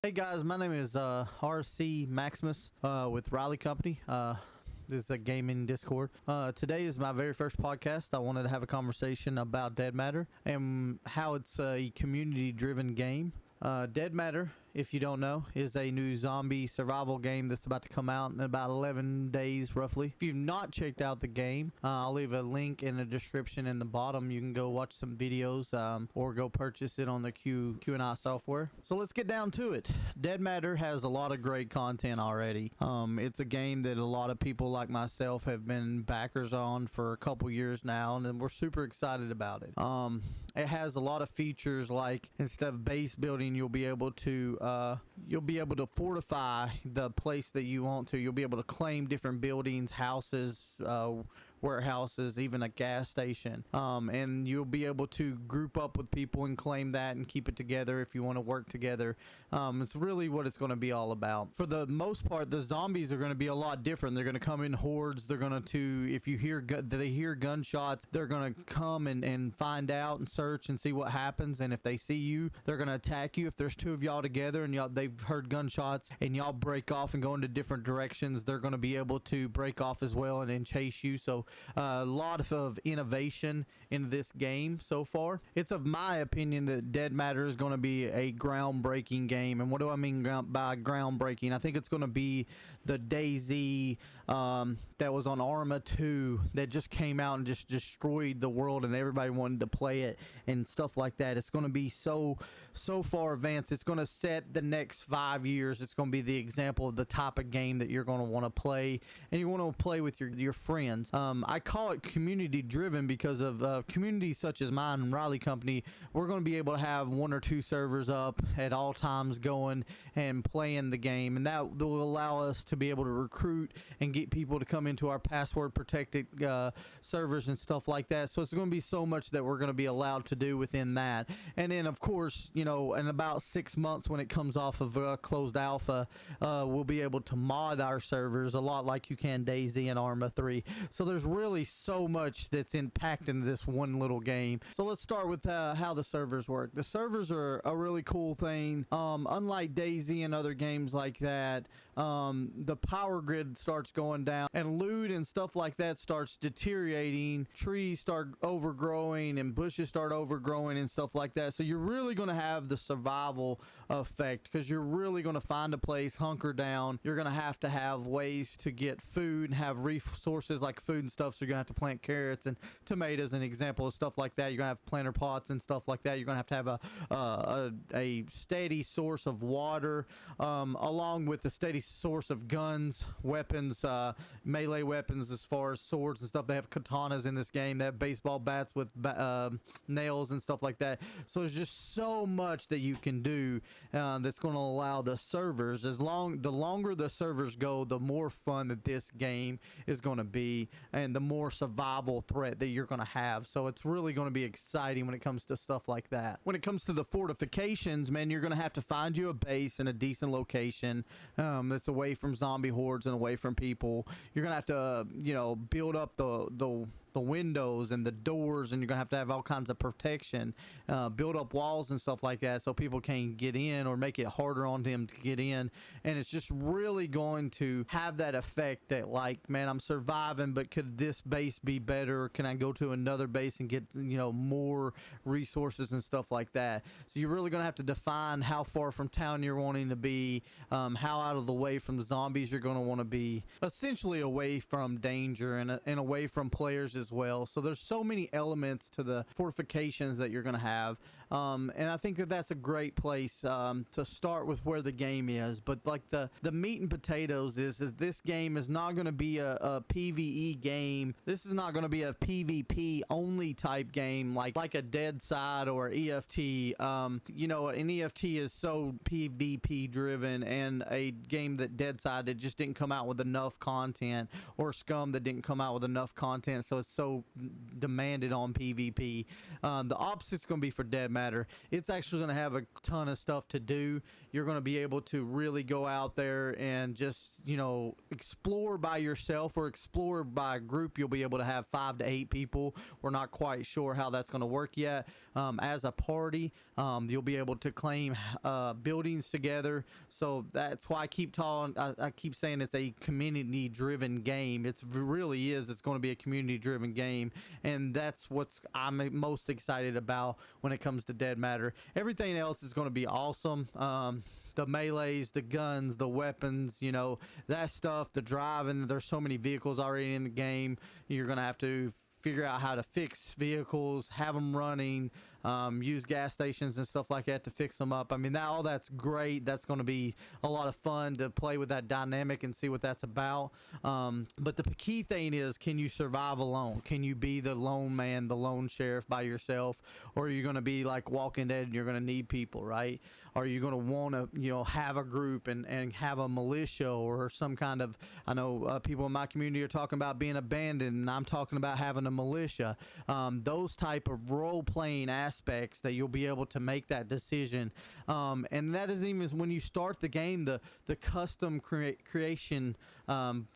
Hey guys, my name is RC Maximus with Riley Company. This is a gaming Discord. Today is my very first podcast. I wanted to have a conversation about DeadMatter and how it's a community-driven game. DeadMatter, if you don't know, is a new zombie survival game that's about to come out in about 11 days roughly. If you've not checked out the game, I'll leave a link in the description in the bottom. You can go watch some videos or go purchase it on the Q&I software. So let's get down to it. DeadMatter has a lot of great content already. It's a game that a lot of people like myself have been backers on for a couple years now, and we're super excited about it. It has a lot of features, like instead of base building, you'll be able to fortify the place that you want to. You'll be able to claim different buildings, houses, warehouses, even a gas station, and you'll be able to group up with people and claim that and keep it together if you want to work together. It's really what it's going to be all about. For the most part, the zombies are going to be a lot different. They're going to come in hordes. They're going to, if you hear they hear gunshots, they're going to come and find out and search and see what happens. And if they see you, they're going to attack you. If there's two of y'all together and they've heard gunshots and y'all break off and go into different directions, they're going to be able to break off as well and chase you. So a lot of innovation in this game so far. It's of my opinion that DeadMatter is going to be a groundbreaking game. And what do I mean by groundbreaking? I think it's going to be the DayZ that was on Arma 2 that just came out and just destroyed the world and everybody wanted to play it and stuff like that. It's going to be so far advanced. It's going to set the next 5 years. It's going to be the example of the type of game that you're going to want to play, and you want to play with your friends. I call it community driven because of communities such as mine and Riley Company. We're going to be able to have 1 or 2 servers up at all times going and playing the game, and that will allow us to be able to recruit and get people to come into our password protected servers and stuff like that. So it's going to be so much that we're going to be allowed to do within that. And then of course, you know, in about 6 months when it comes off of closed alpha, we'll be able to mod our servers a lot like you can DayZ and Arma 3. So there's really so much that's impacting this one little game. So let's start with how the servers work. The servers are a really cool thing. Unlike DayZ and other games like that, the power grid starts going down and loot and stuff like that starts deteriorating. Trees start overgrowing and bushes start overgrowing and stuff like that. So you're really going to have the survival effect because you're really going to find a place, hunker down. You're going to have ways to get food and have resources like food and stuff. So you're gonna have to plant carrots and tomatoes, an example of stuff like that. You're gonna have planter pots and stuff like that. You're gonna have a steady source of water, along with a steady source of guns, weapons, melee weapons as far as swords and stuff. They have katanas in this game. They have baseball bats with nails and stuff like that. So there's just so much that you can do that's going to allow the servers, the longer the servers go, the more fun that this game is going to be, and the more survival threat that you're going to have. So it's really going to be exciting when it comes to stuff like that. When it comes to the fortifications, man, you're going to have to find you a base in a decent location that's away from zombie hordes and away from people. You're going to have to, you know, build up the windows and the doors, and you're gonna have to have all kinds of protection, build up walls and stuff like that so people can't get in or make it harder on them to get in. And it's just really going to have that effect that, like, man, I'm surviving, but could this base be better, or can I go to another base and get, you know, more resources and stuff like that. So you're really gonna have to define how far from town you're wanting to be, how out of the way from the zombies you're going to want to be, essentially away from danger and away from players as well. So there's so many elements to the fortifications that you're going to have, and I think that that's a great place to start with where the game is. But like the meat and potatoes is this game is not going to be a PvE game. This is not going to be a PvP only type game like a Dead Side or EFT. You know, an EFT is so PvP driven, and a game that Dead Side, it just didn't come out with enough content, or Scum that didn't come out with enough content. So it's what's so demanded on PvP. The opposite's going to be for DeadMatter. It's actually going to have a ton of stuff to do. You're going to be able to really go out there and just, you know, explore by yourself or explore by a group. You'll be able to have 5 to 8 people. We're not quite sure how that's going to work yet. As a party, you'll be able to claim buildings together. So that's why I keep I keep saying it's a community driven game. It really is. It's going to be a community driven game, and that's what I'm most excited about when it comes to DeadMatter. Everything else is going to be awesome. The melees, the guns, the weapons, you know, that stuff, the driving. There's so many vehicles already in the game. You're going to have to figure out how to fix vehicles, have them running, use gas stations and stuff like that to fix them up. I mean, all that's great. That's going to be a lot of fun to play with that dynamic and see what that's about. But the key thing is, can you survive alone? Can you be the lone man, the lone sheriff by yourself? Or are you going to be like Walking Dead and you're going to need people, right? Are you going to want to, you know, have a group and have a militia or some kind of, I know people in my community are talking about being abandoned, and I'm talking about having a militia. Those type of role-playing aspects that you'll be able to make that decision. And that is even when you start the game, the custom creation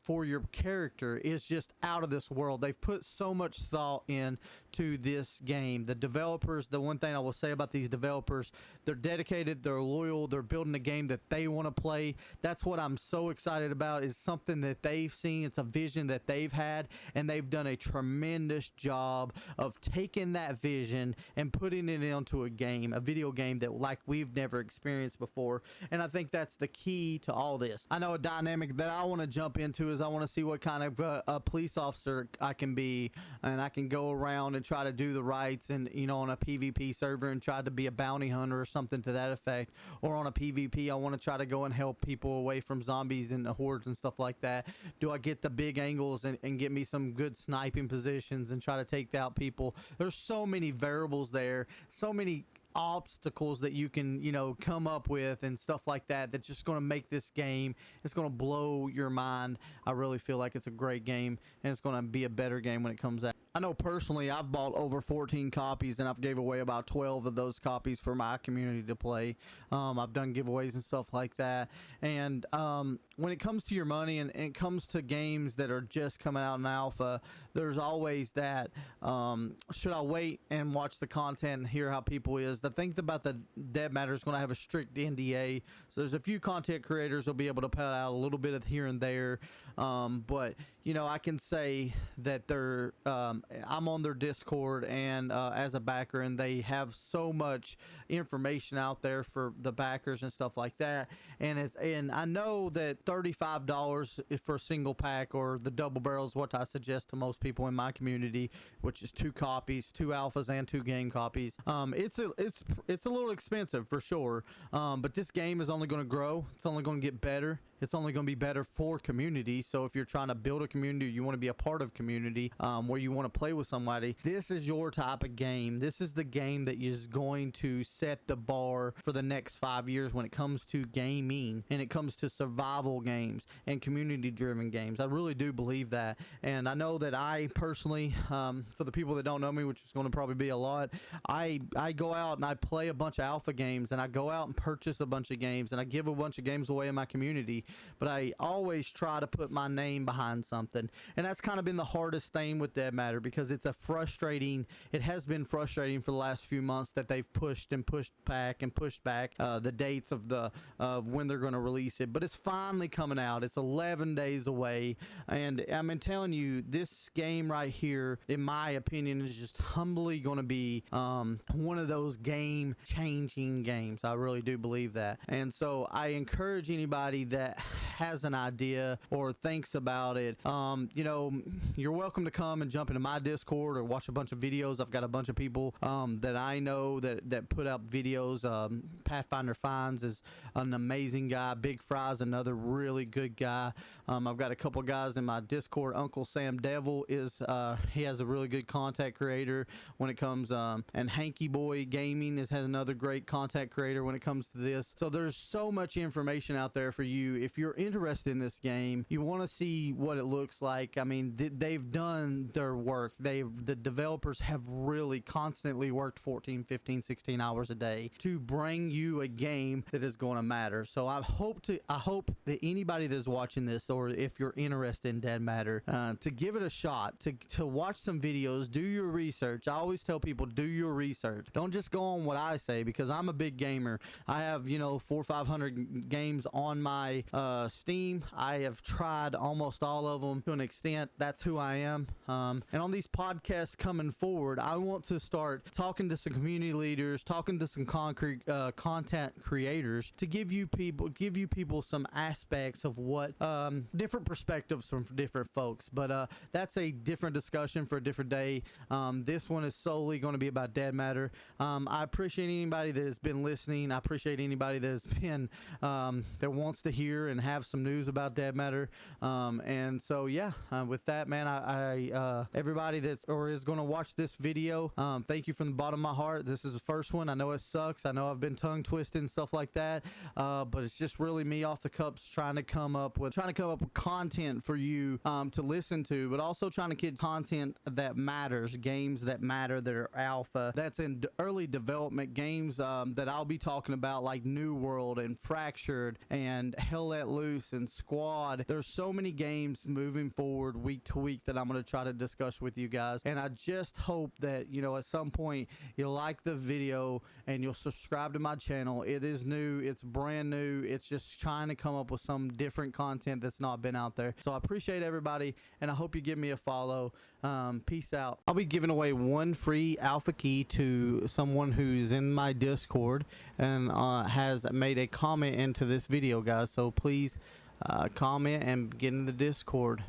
for your character is just out of this world. They've put so much thought into this game. The developers, the one thing I will say about these developers, they're dedicated, they're loyal, they're building a game that they want to play. That's what I'm so excited about, is something that they've seen. It's a vision that they've had, and they've done a tremendous job of taking that vision and putting it into a game, a video game that like we've never experienced before. And I think that's the key to all this. I know a dynamic that I want to jump into is I want to see what kind of a police officer I can be, and I can go around and try to do the rights, and, you know, on a PvP server and try to be a bounty hunter or something to that effect. Or on a PvP, I want to try to go and help people away from zombies and the hordes and stuff like that. Do I get the big angles and get me some good sniping positions and try to take out people? There's so many variables there, so many obstacles that you can, you know, come up with and stuff like that, that's just going to make this game, it's going to blow your mind. I really feel like it's a great game, and it's going to be a better game when it comes out. I know personally I've bought over 14 copies, and I've gave away about 12 of those copies for my community to play. I've done giveaways and stuff like that. And when it comes to your money and it comes to games that are just coming out in alpha, there's always that, should I wait and watch the content and hear how people is? The thing about the DeadMatter is going to have a strict NDA, so there's a few content creators will be able to put out a little bit of here and there, but you know, I can say that they're I'm on their Discord and as a backer, and they have so much information out there for the backers and stuff like that. And I know that $35 for a single pack or the double barrel is what I suggest to most people in my community, which is 2 copies, 2 alphas and 2 game copies. It's a little expensive for sure, but this game is only going to grow. It's only going to get better. It's only going to be better for community. So if you're trying to build a community, you want to be a part of community, where you want to play with somebody, this is your type of game. This is the game that is going to set the bar for the next 5 years when it comes to gaming and it comes to survival games and community driven games. I really do believe that. And I know that I personally, for the people that don't know me, which is going to probably be a lot, I go out and I play a bunch of alpha games, and I go out and purchase a bunch of games, and I give a bunch of games away in my community, but I always try to put my name behind something. And that's kind of been the hardest thing with DeadMatter, because it has been frustrating for the last few months that they've pushed back the dates of when they're going to release it. But it's finally coming out. It's 11 days away, and I'm telling you, this game right here, in my opinion, is just humbly going to be one of those game changing games. I really do believe that. And so I encourage anybody that has an idea or thinks about it, you know, you're welcome to come and jump into my Discord or watch a bunch of videos. I've got a bunch of people that I know that put out videos. Pathfinder Finds is an amazing guy. Big Fry's another really good guy. I've got a couple guys in my Discord. Uncle Sam Devil he has a really good content creator when it comes, and Hanky Boy Gaming has another great content creator when it comes to this. So there's so much information out there for you if you're interested in this game, you want to see what it looks like. I mean, they've done their work. The developers have really constantly worked 14, 15, 16 hours a day to bring you a game that is going to matter. So I hope that anybody that's watching this, or if you're interested in DeadMatter, to give it a shot, to watch some videos, do your research. I always tell people, do your research. Don't just go on what I say, because I'm a big gamer. I have, 400 or 500 games on my Steam. I have tried almost all of them to an extent. That's who I am. And on these podcasts coming forward, I want to start talking to some community leaders, talking to some content creators, to give you people some aspects of what different perspectives from different folks. But that's a different discussion for a different day. This one is solely going to be about DeadMatter. I appreciate anybody that has been listening. I appreciate anybody that has been that wants to hear and have some news about DeadMatter. And so yeah, with that, man, I everybody that's or is going to watch this video, thank you from the bottom of my heart. This is the first one. I know it sucks. I know I've been tongue twisted and stuff like that, but it's just really me off the cups trying to come up with content for you to listen to, but also trying to get content that matters, games that matter, that are alpha, that's in early development, games that I'll be talking about, like New World and Fractured and Hell Let Loose and Squad. There's so many games moving forward week to week that I'm going to try to discuss with you guys, and I just hope that at some point you'll like the video and you'll subscribe to my channel. It is new, it's brand new, it's just trying to come up with some different content that's not been out there. So I appreciate everybody, and I hope you give me a follow. Peace out. I'll be giving away one free alpha key to someone who's in my Discord and has made a comment into this video, guys. So please comment and get in the Discord.